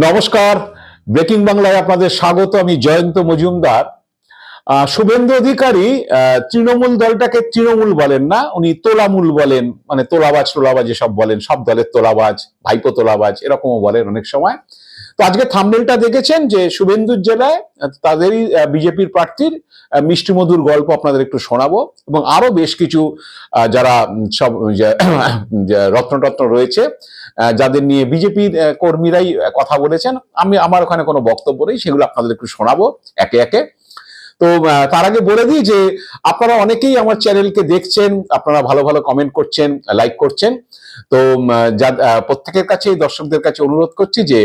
নমস্কার, ব্রেকিং বাংলায় আপনাদের স্বাগত। আমি জয়ন্ত মজুমদার। শুভেন্দু অধিকারী তৃণমূল দলটাকে তৃণমূল বলেন না, উনি তোলামূল বলেন, মানে তোলাবাজ এসব বলেন, সব দলের তোলাবাজ, ভাইপো তোলাবাজ এরকমও বলেন অনেক সময়। তো আজকে থাম্বনেলটা দেখেছেন যে শুভেন্দুর জেলায় তাদেরই বিজেপির প্রার্থীর মিষ্টিমধুর গল্প আপনাদের একটু শোনাবো, এবং আরো বেশ কিছু যারা সব রত্ন রয়েছে যাদের নিয়ে বিজেপির কর্মীরাই কথা বলেছেন। আমার ওখানে কোনো বক্তব্য নেই, সেগুলো আপনাদের একটু শোনাবো একে একে। তো তার আগে বলে দিই যে আপনারা অনেকেই আমার চ্যানেলকে দেখছেন, আপনারা ভালো ভালো কমেন্ট করছেন, লাইক করছেন। তো প্রত্যেকের কাছে, দর্শকদের কাছে অনুরোধ করছি যে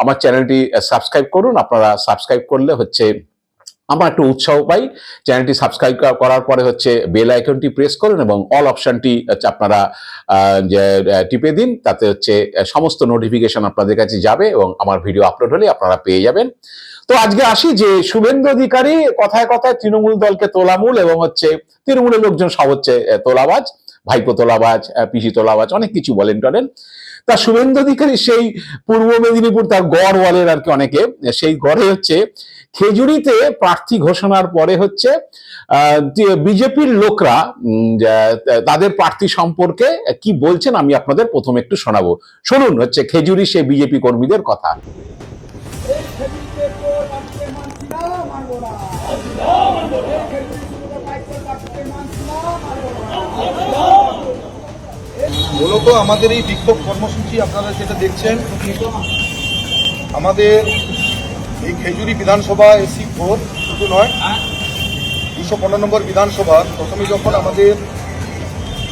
আমার চ্যানেলটি সাবস্ক্রাইব করুন। আপনারা সাবস্ক্রাইব করলে হচ্ছে আমরা একটু উৎসাহ পাই। চ্যানেলটি সাবস্ক্রাইব করার পরে হচ্ছে বেল আইকনটি প্রেস করুন এবং অল অপশনটি হচ্ছে আপনারা টিপে দিন, তাতে হচ্ছে সমস্ত নোটিফিকেশন আপনাদের কাছে যাবে এবং আমার ভিডিও আপলোড হলে আপনারা পেয়ে যাবেন। তো আজকে আসি যে শুভেন্দু অধিকারী কথায় কথায় তৃণমূল দলকে তোলামূল এবং হচ্ছে তৃণমূলের লোকজন সব হচ্ছে তোলাবাজ, ভাইপো তোলাবাজ, পিসি তোলাবাজ, অনেক কিছু বলেন টলেন। তা শুভেন্দু অধিকারী সেই পূর্ব মেদিনীপুর, তার গড় বলেন আর কি অনেকে, সেই গড়ে হচ্ছে খেজুরিতে প্রার্থী ঘোষণার পরে হচ্ছে বিজেপির লোকরা তাদের প্রার্থী সম্পর্কে কি বলছেন আমি আপনাদের প্রথমে একটু শোনাবো। শুনুন হচ্ছে খেজুরি সেই বিজেপি কর্মীদের কথা। মূলত আমাদের এই বিক্ষোভ কর্মসূচি আপনারা যেটা দেখছেন, আমাদের এই খেজুরি বিধানসভা এসি 4 শুধু নয়, 215 নম্বর বিধানসভার প্রথমে যখন আমাদের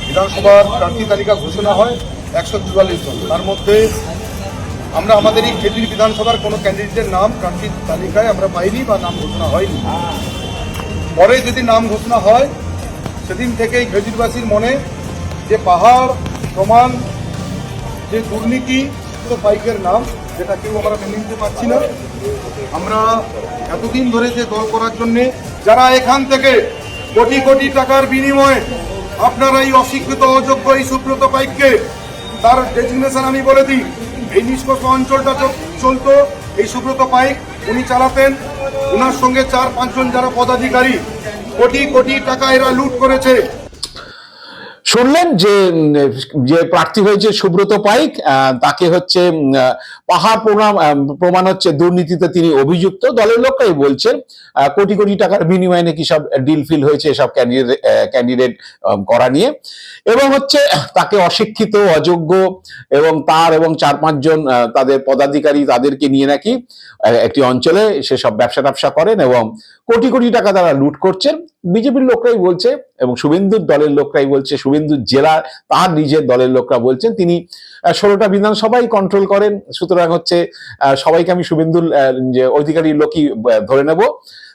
বিধানসভার প্রার্থী তালিকা ঘোষণা হয় 144 জন, তার মধ্যে আমরা আমাদের এই খেজুরি বিধানসভার কোনো ক্যান্ডিডেটের নাম প্রার্থীর তালিকায় আমরা পাইনি বা নাম ঘোষণা হয়নি। পরে যদি নাম ঘোষণা হয় সেদিন থেকেই খেজুরিবাসীর মনে যে পাহাড় প্রমাণ যে দুর্নীতি পাইকের নাম, যেটা কেউ আমরা মেনে নিতে পারছি না। আমরা এতদিন ধরে যে দল করার জন্যে যারা এখান থেকে কোটি কোটি টাকার বিনিময়ে আপনারা এই অস্বীকৃত অযোগ্য এই সুব্রত পাইককে, তার ডেজিগনেশন আমি বলে দিই, এই নিষ্কর্ষ অঞ্চলটা চলতো এই সুব্রত পাইক উনি চালাতেন, ওনার সঙ্গে 4-5 জন যারা পদাধিকারী কোটি কোটি টাকা এরা লুট করেছে। শুনলেন যে প্রার্থী হয়েছে সুব্রত পাইক, তাকে হচ্ছে পাহাড় প্রমাণ হচ্ছে দুর্নীতিতে তিনি অভিযুক্ত। দলের লোকরাই বলছেন কোটি কোটি টাকার বিনিময়ে নাকি সব ডিল ফিল হয়েছে এসব ক্যান্ডিডেট করা নিয়ে, এবং হচ্ছে তাকে অশিক্ষিত, অযোগ্য এবং তার এবং 4-5 জন তাদের পদাধিকারী, তাদেরকে নিয়ে নাকি একটি অঞ্চলে সেসব ব্যবসা করেন এবং কোটি কোটি টাকা তারা লুট করছেন। বিজেপির লোকরাই বলছে এবং শুভেন্দুর দলের লোকরাই বলছে, শুভেন্দুর জেলার তার নিজের দলের লোকরা বলছেন তিনি 16টা বিধানসভাই কন্ট্রোল করেন, সুতরাং হচ্ছে সবাইকে আমি শুভেন্দুর যে অধিকারী লোকই ধরে নেব।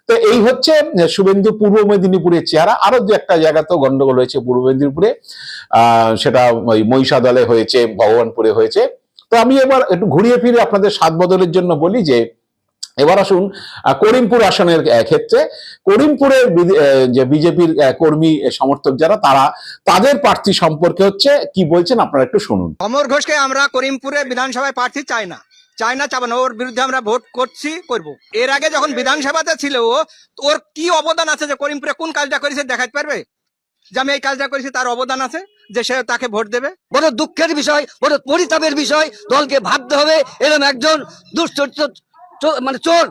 তো এই হচ্ছে শুভেন্দু পূর্ব মেদিনীপুরের চেহারা। আরো দু একটা জায়গাতেও গন্ডগোল হয়েছে পূর্ব মেদিনীপুরে, সেটা ওই মহিষাদলে হয়েছে, ভগবানপুরে হয়েছে। তো আমি এবার একটু ঘুরিয়ে ফিরে আপনাদের স্বাদ বদলের জন্য বলি যে এবার আসুন করিমপুর আসনের ক্ষেত্রে। করিমপুরের যে বিজেপির কর্মী সমর্থক যারা, তারা তাদের প্রার্থী সম্পর্কে হচ্ছে কি বলছেন আপনারা একটু শুনুন। অমর ঘোষকে আমরা করিমপুরে বিধানসভায় প্রার্থী চাই না, ওর বিরুদ্ধে আমরা ভোট করব। এর আগে যখন বিধানসভাতে ছিল ওর কি অবদান আছে যে করিমপুরে কোন কাজটা করেছে দেখাতে পারবে যে আমি এই কাজটা করেছি, তার অবদান আছে যে সে তাকে ভোট দেবে? বড় দুঃখের বিষয়, বড় পরিতাপের বিষয়, দলকে ভাবতে হবে এরকম একজন দুশ্চরিত্র মানে চোর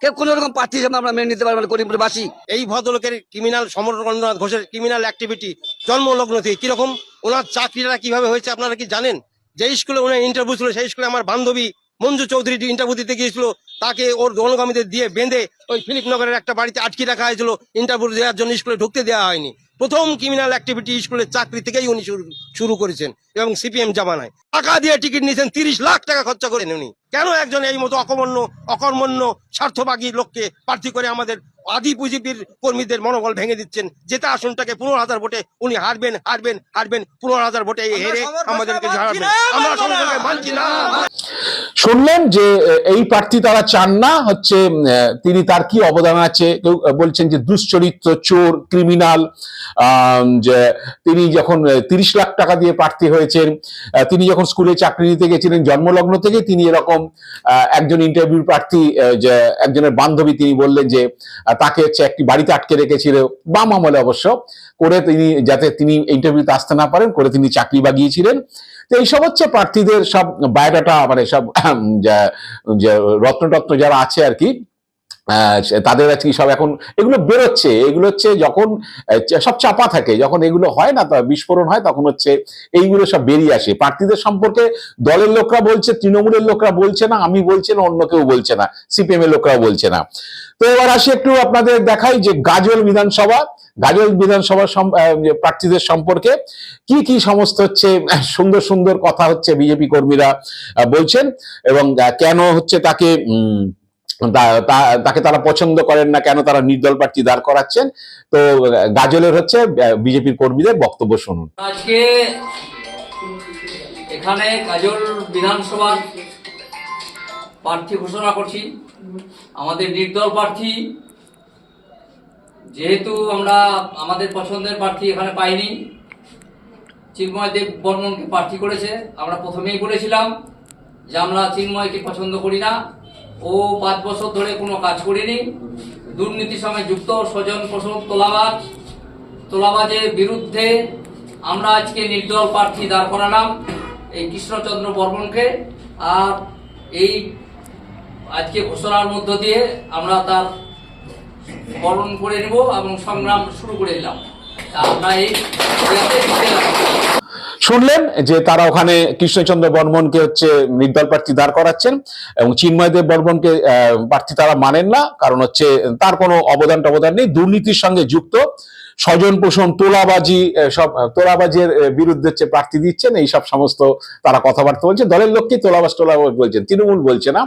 কেউ কোন রকম প্রার্থী হিসেবে আমরা মেনে নিতে পারবো না করিমপুরবাসী। এই ভদ্রলোকের ক্রিমিনাল সমরেন্দ্রনাথ ঘোষের ক্রিমিনাল অ্যাক্টিভিটি জন্মলগ্ন থেকে কিরকম, ওনার চাকরিটা কিভাবে হয়েছে আপনারা কি জানেন? যে স্কুলে ওনার ইন্টারভিউ ছিল, সেই স্কুলে আমার বান্ধবী মঞ্জু চৌধুরী ইন্টারভিউ দিতে গিয়েছিল, তাকে ওর অনুগামীদের দিয়ে বেঁধে ওই ফিলিপনগরের একটা বাড়িতে আটকে রাখা হয়েছিল, ইন্টারভিউ দেওয়ার জন্য স্কুলে ঢুকতে দেওয়া হয়নি। প্রথম ক্রিমিনাল অ্যাক্টিভিটি স্কুলের চাকরি থেকেই উনি শুরু করেছেন এবং সিপিএম জামানায় টাকা দিয়ে টিকিট নিয়েছেন, 30 লাখ টাকা খরচা করেন উনি। কেন একজন এই মতো অকর্মণ্য স্বার্থবাগী লোককে প্রার্থী করে আমাদের আদি বিজেপির কর্মীদের মনোবল ভেঙে দিচ্ছেন? যেটা আসনটাকে 15,000 ভোটে উনি হারবেন 15,000 ভোটে হেরে আমাদেরকে হারাবেন। আমরা সমস্যাকে মানছি না। শুনলেন যে এই প্রার্থী তারা চান না, হচ্ছে তিনি তার কি অবদান আছে, কেউ বলছেন যে দুশ্চরিত্র, চোর, ক্রিমিনাল, যে তিনি যখন 30 লাখ টাকা দিয়ে প্রার্থী হয়েছেন, তিনি যখন স্কুলে চাকরি নিতে গেছিলেন জন্মলগ্ন থেকে তিনি এরকম একজন ইন্টারভিউ প্রার্থী, যে একজনের বান্ধবী তিনি বললেন যে তাকে হচ্ছে একটি বাড়িতে আটকে রেখেছিল, বাম আমলে অবশ্য, করে তিনি যাতে তিনি ইন্টারভিউতে আসতে না পারেন করে তিনি চাকরি বাগিয়েছিলেন। তো এইসব হচ্ছে প্রার্থীদের সব বায়োডাটা, মানে সব যে রত্নটত্ন যারা আছে আর কি, তাদের আর কি সব এখন এগুলো বেরোচ্ছে। এগুলো হচ্ছে যখন সব চাপা থাকে, যখন এগুলো হয় না, বিস্ফোরণ হয়, তখন হচ্ছে এইগুলো সব বেরিয়ে আসে। প্রার্থীদের সম্পর্কে দলের লোকরা বলছে, তৃণমূলের লোকরা বলছে না, আমি বলছি না, অন্য কেউ বলছে না, সিপিএম এর লোকরাও বলছে না। তো এবার আসি একটু আপনাদের দেখাই যে গাজল বিধানসভা প্রার্থীদের সম্পর্কে কি কি সমস্ত হচ্ছে সুন্দর সুন্দর কথা হচ্ছে বিজেপি কর্মীরা বলছেন, এবং কেন হচ্ছে তাকে তারা পছন্দ করেন না, কেন তারা নির্দল প্রার্থী দাঁড় করাচ্ছেন। তো গাজলের হচ্ছে বিজেপির কর্মীদের বক্তব্য শুনুন। আজকে এখানে গাজল বিধানসভার প্রার্থী ঘোষণা করছি। আমাদের নির্দল প্রার্থী, যেহেতু আমরা আমাদের পছন্দের প্রার্থী এখানে পাইনি, চিন্ময় দেব বর্মনকে প্রার্থী করেছে। আমরা প্রথমেই বলেছিলাম যে আমরা চিন্ময়কে পছন্দ করি না, ও 5 বছর ধরে কোনো কাজ করেনি, দুর্নীতির সঙ্গে যুক্ত, স্বজন পোষণ, তোলাবাজের বিরুদ্ধে আমরা আজকে নির্দল প্রার্থী দাঁড় করালাম এই কৃষ্ণচন্দ্র বর্মনকে। আর এই আজকে ঘোষণার মধ্য দিয়ে আমরা তার বরণ করে নেব এবং সংগ্রাম শুরু করে দিলাম। আমরা এই শুনলেন যে তারা ওখানে কৃষ্ণচন্দ্র বর্মনকে হচ্ছে নির্দল প্রার্থী দাঁড় করাচ্ছেন, এবং চিন্ময় দেব বর্মনকে প্রার্থী তারা মানেন না, কারণ হচ্ছে তার কোনো অবদান নেই, দুর্নীতির সঙ্গে যুক্ত, স্বজন পোষণ, তোলাবাজের বিরুদ্ধে হচ্ছে প্রার্থী দিচ্ছেন, এই সব সমস্ত তারা কথাবার্তা বলছে। দলের লোককে তোলাবাজ বলছেন, তৃণমূল বলছে না।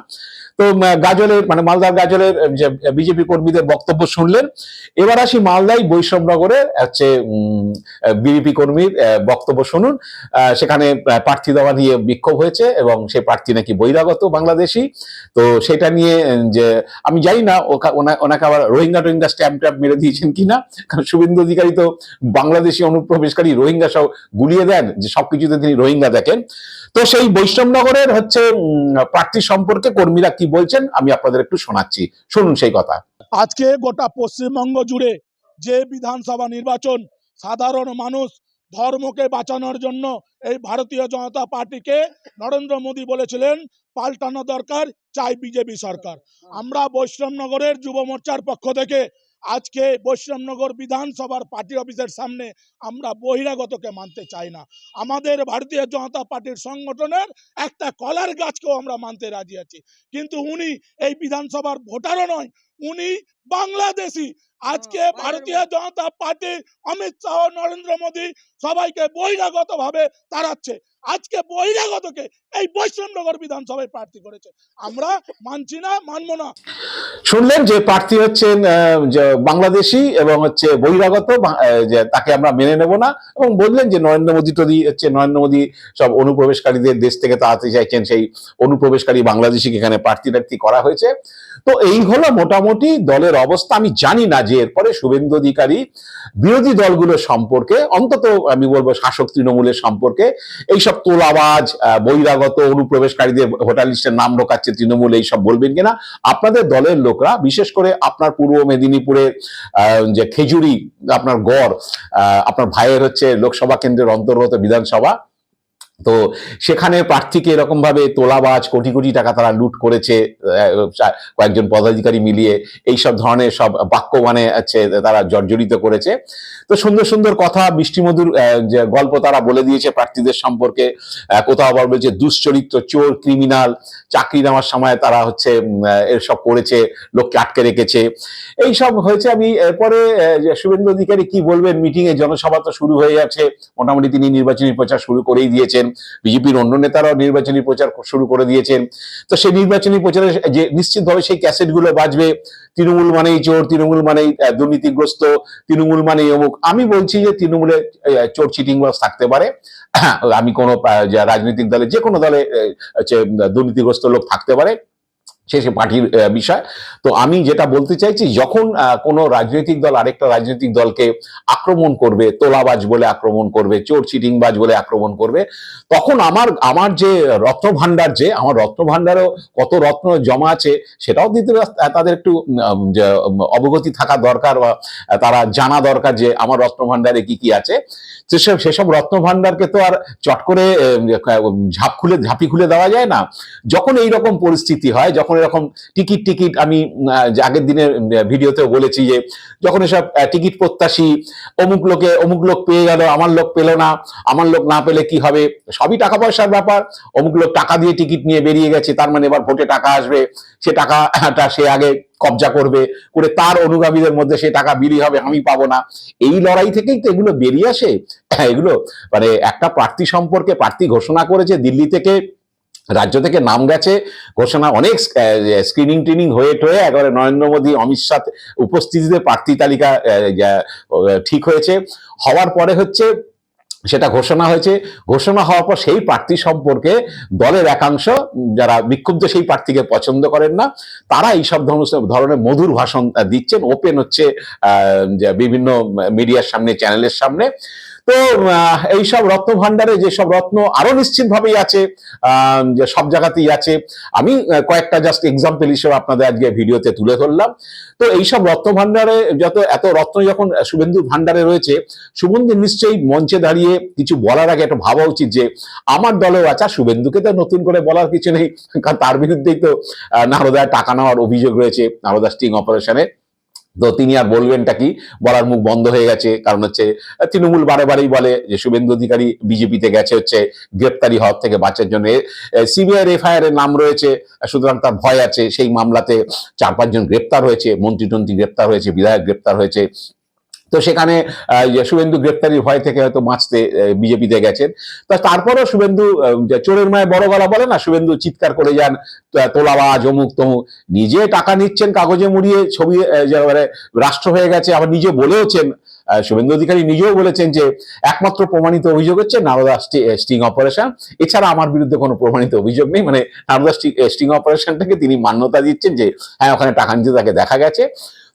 তো গাজলের মানে মালদার গাজলের যে বিজেপি কর্মীদের বক্তব্য শুনলেন। এবার আসি মালদায় বৈষ্ণবনগরের হচ্ছে বিজেপি কর্মীর বক্তব্য শুনুন। সেখানে প্রার্থী দেওয়া নিয়ে বিক্ষোভ হয়েছে এবং সেই প্রার্থী নাকি বহিরাগত বাংলাদেশি। তো সেটা নিয়ে যে আমি জানি না ওনাকে আবার রোহিঙ্গা স্ট্যাম্প মেরে দিয়েছেন কিনা, কারণ শুভেন্দু অধিকারী তো বাংলাদেশি অনুপ্রবেশকারী রোহিঙ্গা সব গুলিয়ে দেন, যে সবকিছুতে তিনি রোহিঙ্গা দেখেন। তো সেই বৈষ্ণবনগরের হচ্ছে প্রার্থী সম্পর্কে কর্মীরা কি বলছেন আমি আপনাদের একটু শোনাচ্ছি, শুনুন সেই কথা। আজকে গোটা পশ্চিমবঙ্গ জুড়ে যে বিধানসভা নির্বাচন, সাধারণ মানুষ ধর্মকে বাঁচানোর জন্য এই ভারতীয় জনতা পার্টিকে নরেন্দ্র মোদী বলেছিলেন পাল্টানো দরকার, চাই বিজেপি সরকার। আমরা বৈষ্ণবনগরের যুব মোর্চার পক্ষ থেকে আজকে বৈষ্ণবনগর বিধানসভার পার্টি অফিসের সামনে আমরা বহিরাগতকে মানতে চাই না। আমাদের ভারতীয় জনতা পার্টির সংগঠনের একটা কলার গাছকেও আমরা মানতে রাজি আছি, কিন্তু উনি এই বিধানসভার ভোটারও নয়, উনি বাংলাদেশি। আজকে ভারতীয় জনতা পার্টি, অমিত শাহ, নরেন্দ্র মোদী সবাইকে বহিরাগত ভাবে তাড়াচ্ছে। আজকে বহিরাগতকে এই বৈষ্ণবনগর বিধানসভায় প্রার্থী করেছে, আমরা মানছি না, মানবো না। শুনলেন যে প্রার্থী হচ্ছেন বাংলাদেশি এবং হচ্ছে বহিরাগত, যে তাকে আমরা মেনে নেব না, এবং বললেন যে নরেন্দ্র মোদী সব অনুপ্রবেশকারীদের দেশ থেকে তাড়াতে চাইছেন, সেই অনুপ্রবেশকারী বাংলাদেশিকে এখানে প্রার্থী করা হয়েছে। তো এই হলো মোটামুটি দলের অবস্থা। আমি জানি না যে এরপরে শুভেন্দু অধিকারী বিরোধী দলগুলোর সম্পর্কে, অন্তত আমি বলবো শাসক তৃণমূলের সম্পর্কে, এইসব তোলাবাজ, বহিরাগত, অনুপ্রবেশকারীদের ভোটার লিস্টের নাম ঢোকাচ্ছে তৃণমূল, এইসব বলবেন কিনা আপনাদের দলের লোকরা। বিশেষ করে আপনার পূর্ব মেদিনীপুরের যে খেজুরি, আপনার গড়, আপনার ভাইয়ের হচ্ছে লোকসভা কেন্দ্রের অন্তর্গত বিধানসভা, তো সেখানে প্রার্থীকে এরকম ভাবে তোলাবাজ, কোটি কোটি টাকা তারা লুট করেছে কয়েকজন পদাধিকারী মিলিয়ে, এইসব ধরনের সব বাক্য মানে আছে তারা জর্জরিত করেছে। তো সুন্দর সুন্দর কথা, মিষ্টিমধুর যে গল্প তারা বলে দিয়েছে প্রার্থীদের সম্পর্কে। কোথাও আবার বলছে দুশ্চরিত্র, চোর, ক্রিমিনাল, চাকরি নেওয়ার সময় তারা হচ্ছে এসব করেছে, লোককে আটকে রেখেছে, এইসব হয়েছে। আমি এরপরে শুভেন্দু অধিকারী কি বলবেন, মিটিং এ জনসভা তো শুরু হয়ে যাচ্ছে, মোটামুটি তিনি নির্বাচনী প্রচার শুরু করেই দিয়েছেন। দিয়েছেন, বিজেপির অন্য নেতারাও নির্বাচনী প্রচার শুরু করে দিয়েছেন। তো সেই নির্বাচনী প্রচারে যে নিশ্চিতভাবে সেই ক্যাসেটগুলো বাজবে, তৃণমূল মানেই চোর, তৃণমূল মানেই দুর্নীতিগ্রস্ত, তৃণমূল মানেই অমুক। আমি বলছি যে তৃণমূলে চোর চিটিংবাজ থাকতে পারে, আমি কোনো রাজনৈতিক দলে যে কোনো দলে দুর্নীতিগ্রস্ত লোক থাকতে পারে, সে পার্টির বিষয়। তো আমি যেটা বলতে চাইছি, যখন কোনো রাজনৈতিক দল আরেকটা রাজনৈতিক দলকে আক্রমণ করবে, তোলাবাজ বলে আক্রমণ করবে, চোর চিটিংবাজ বলে আক্রমণ করবে, তখন আমার যে রত্ন ভান্ডার, যে আমার রত্ন ভান্ডারও কত রত্ন জমা আছে সেটাও দিতে তাদের একটু অবগতি থাকা দরকার, বা তারা জানা দরকার যে আমার রত্ন ভান্ডারে কি কি আছে। সেসব রত্ন ভান্ডারকে তো আর চট করে ঝাঁপি খুলে দেওয়া যায় না। যখন এইরকম পরিস্থিতি হয়, যখন এরকম টিকিট আমি আগের দিনের ভিডিওতেও বলেছি যে যখন এসব টিকিট প্রত্যাশী অমুক লোক পেয়ে গেল, আমার লোক পেল না, আমার লোক না পেলে কি হবে, সবই টাকা পয়সার ব্যাপার। অমুক লোক টাকা দিয়ে টিকিট নিয়ে বেরিয়ে গেছে, তার মানে এবার ভোটে টাকা আসবে, সে টাকাটা সে আগে কবজা করে তার অনুগামীদের মধ্যে সে টাকা বিলি হবে, আমি পাবো না। এই লড়াই থেকেই তো এগুলো বেরিয়ে আসে। এগুলো মানে একটা প্রার্থী সম্পর্কে, প্রার্থী ঘোষণা করেছে দিল্লি থেকে, রাজ্য থেকে নাম গেছে, ঘোষণা অনেক স্ক্রিনিং টিনিং হয়ে একেবারে নরেন্দ্র মোদী, অমিত শাহ উপস্থিতিতে প্রার্থী তালিকা ঠিক হয়েছে। হওয়ার পরে হচ্ছে সেটা ঘোষণা হয়েছে, ঘোষণা হওয়ার পর সেই প্রার্থী সম্পর্কে দলের একাংশ যারা বিক্ষুব্ধ, সেই প্রার্থীকে পছন্দ করেন না, তারা এইসব ধরনের মধুর ভাষণ দিচ্ছেন, ওপেন হচ্ছে বিভিন্ন মিডিয়ার সামনে, চ্যানেলের সামনে। তো এইসব রত্ন ভান্ডারে যেসব রত্ন আরো নিশ্চিতভাবেই আছে, যে সব জায়গাতেই আছে, আমি কয়েকটা জাস্ট এক্সাম্পল হিসেবে আপনাদের আজকে ভিডিওতে তুলে ধরলাম। তো এইসব রত্ন ভান্ডারে এত রত্ন যখন শুভেন্দুর ভান্ডারে রয়েছে, শুভেন্দু নিশ্চয়ই মঞ্চে দাঁড়িয়ে কিছু বলার আগে একটা ভাবা উচিত যে আমার দলেও আছে। শুভেন্দুকে তো নতুন করে বলার কিছু নেই, কারণ তার বিরুদ্ধেই তো নারদায় টাকা নেওয়ার অভিযোগ রয়েছে, নারদা স্টিং অপারেশনে। তো তিনি আর বলবেনটা কি, বলার মুখ বন্ধ হয়ে গেছে। কারণ হচ্ছে তৃণমূল বারেই বলে যে শুভেন্দু অধিকারী বিজেপিতে গেছে হচ্ছে গ্রেপ্তারি হওয়ার থেকে বাঁচার জন্য, সিবিআই এফআইআর এর নাম রয়েছে, সুতরাং তার ভয় আছে। সেই মামলাতে 4-5 জন গ্রেপ্তার হয়েছে, মন্ত্রী গ্রেপ্তার হয়েছে, বিধায়ক গ্রেপ্তার হয়েছে। তো সেখানে শুভেন্দু গ্রেপ্তারির ভয় থেকে হয়তো বাঁচতে বিজেপিতে গেছেন। তো তারপরেও শুভেন্দু চোরের মায় বড় গলা বলে না, শুভেন্দু চিৎকার করে যান তোলাবাজ অমুক তমুক, নিজে টাকা নিচ্ছেন কাগজে মুড়িয়ে, ছবি রাষ্ট্র হয়ে গেছে। আবার নিজে বলেওছেন, শুভেন্দু অধিকারী নিজেও বলেছেন যে একমাত্র প্রমাণিত অভিযোগ হচ্ছে নারদা স্টিং অপারেশন, এছাড়া আমার বিরুদ্ধে কোনো প্রমাণিত অভিযোগ নেই। মানে নারদা স্টিং অপারেশনটাকে তিনি মান্যতা দিচ্ছেন যে হ্যাঁ ওখানে টাকা নিতে তাকে দেখা গেছে।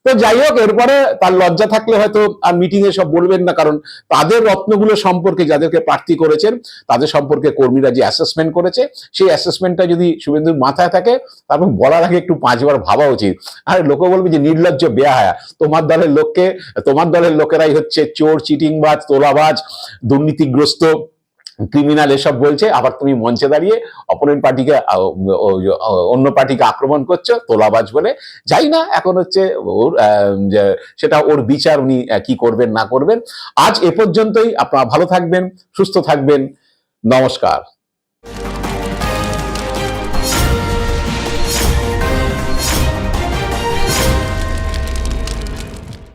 তো যাই হোক, এরপরে তার লজ্জা থাকলে হয়তো আর মিটিং এ সব বলবেন না, কারণ তাদের রত্নগুলো সম্পর্কে, যাদেরকে প্রার্থী করেছেন তাদের সম্পর্কে কর্মীরা যে অ্যাসেসমেন্ট করেছে, সেই অ্যাসেসমেন্টটা যদি শুভেন্দুর মাথায় থাকে, তারপর বলার আগে একটু 5 বার ভাবা উচিত। আর লোকে বলবে যে নির্লজ্জ বেহায়া, তোমার দলের লোকেরাই হচ্ছে চোর, চিটিংবাজ, তোলাবাজ, দুর্নীতিগ্রস্ত, ক্রিমিনাল এসব বলছে, আবার তুমি মঞ্চে দাঁড়িয়ে অপোনেন্ট পার্টিকে, অন্য পার্টিকে আক্রমণ করছো তোলাবাজ বলে। যাই না, এখন হচ্ছে সেটা ওর বিচার, উনি কি করবেন না করবেন। আজ এ পর্যন্তই। আপনারা ভালো থাকবেন, সুস্থ থাকবেন, নমস্কার।